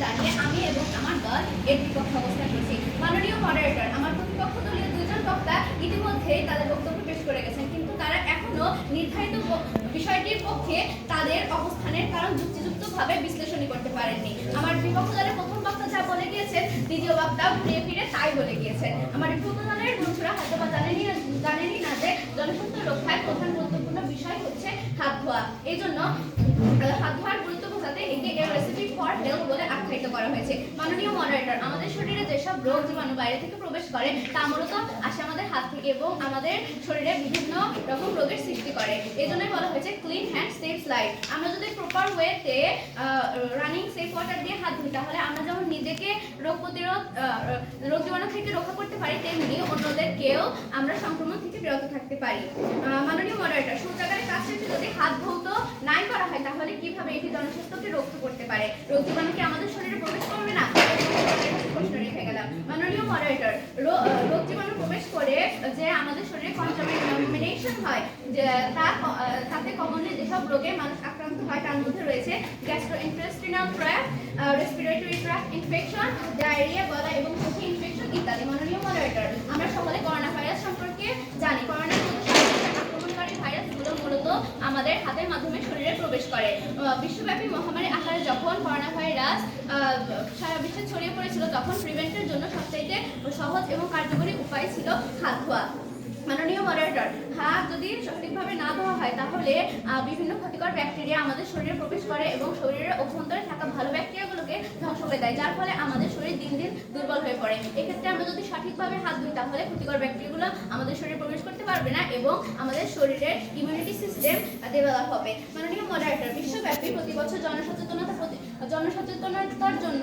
দাঁড়িয়ে আমি এবং আমার দল এর বিপক্ষে অবস্থান করছি। মাননীয় মডারেটর, আমার প্রতিপক্ষ দলীয় দুজন বক্তা ইতিমধ্যেই তাদের বক্তব্য পেশ করে গেছেন, কিন্তু তারা এখনো নির্ধারিত বিষয়টির পক্ষে তাদের অবস্থানের কারণ যুক্তিযুক্তভাবে বিশ্লেষণী করতে পারেননি। আমার বিপক্ষ দলের প্রথম বক্তা যা বলে গিয়েছেন, দ্বিতীয় বক্তা ঘুরিয়ে ফিরে তাই বলে গিয়েছেন। আমার বিপক্ষ দলের বন্ধুরা হয়তো বা জানেনই না যে জনস্বাস্থ্য রক্ষায় প্রধান গুরুত্বপূর্ণ বিষয় হচ্ছে হাত ধোয়া। এই জন্য হাত ধোয়ার গুরুত্ব বোঝাতে একে এ রেসিপি ফর হেলথ বলে আখ্যায়িত করা হয়েছে। মাননীয় মডারেটর, আমাদের শরীরে যেসব রোগ জীবাণু বাইরে থেকে প্রবেশ করে তা মূলত আসে আমাদের হাত থেকে এবং আমাদের শরীরে বিভিন্ন রকম রোগের সৃষ্টি করে। এই জন্যই বলা হয়েছে ক্লিন হ্যান্ড সেভস লাইফ। আমরা যদি প্রপার ওয়েতে রানিং সেফ ওয়াটার দিয়ে হাত ধুই, তাহলে আমরা যেমন নিজেকে রোগ জীবাণু থেকে রক্ষা করতে পারি, তেমনি অন্যদেরকেও আমরা সংক্রমণ থেকে বিরত থাকতে পারি। মাননীয় মডারেটর, শৌচাগারের কাজ শেষে যদি হাত ধৌত নাই করা হয়, তাহলে কিভাবে এটি জনস্বাস্থ্যকে রক্ষা করতে পারে? রোগ জীবাণু কি আমাদের শরীরে প্রবেশ করবে না? প্রশ্ন রেখে গেলাম। মাননীয় মডারেটর, রোগ জীবাণু প্রবেশ করে যে আমাদের শরীরে কন্টামিনেশন হয়, যে তাতে কমনলি যেসব রোগে মানুষ আক্রান্ত হয় তার মধ্যে রয়েছে gastrointestinal tract, respiratory tract infection, diarrhoea, গলা এবং চোখে ইনফেকশন ইত্যাদি। মাননীয় মডারেটর, আমরা সকলে করোনা ভাইরাস সম্পর্কে জানি। করোনার মতো আক্রমণকারী ভাইরাসগুলো মূলত আমাদের হাতের মাধ্যমে শরীরে প্রবেশ করে। বিশ্বব্যাপী মহামারী আকারে যখন করোনা ভাইরাস সারা বিশ্বে ছড়িয়ে পড়েছিল, তখন প্রিভেন্টের জন্য সবচাইতে সহজ এবং কার্যকরী উপায় ছিল হাত ধোয়া। মাননীয় মডারেটর, হাত যদি সঠিকভাবে না ধোয়া হয়, তাহলে বিভিন্ন ক্ষতিকর ব্যাকটেরিয়া আমাদের শরীরে প্রবেশ করে এবং শরীরের অভ্যন্তরে থাকা ভালো ব্যাকটেরিয়াগুলোকে ধ্বংস করে দেয়, যার ফলে আমাদের শরীর দিন দিন দুর্বল হয়ে পড়ে। এক্ষেত্রে আমরা যদি সঠিকভাবে হাত ধুই, তাহলে ক্ষতিকর ব্যাকটেরিয়াগুলো আমাদের শরীরে প্রবেশ করতে পারবে না এবং আমাদের শরীরের ইমিউনিটি সিস্টেম ডেভেলপ হবে। মাননীয় মডারেটর, বিশ্বব্যাপী প্রতি বছর জনসচেতনতার জন্য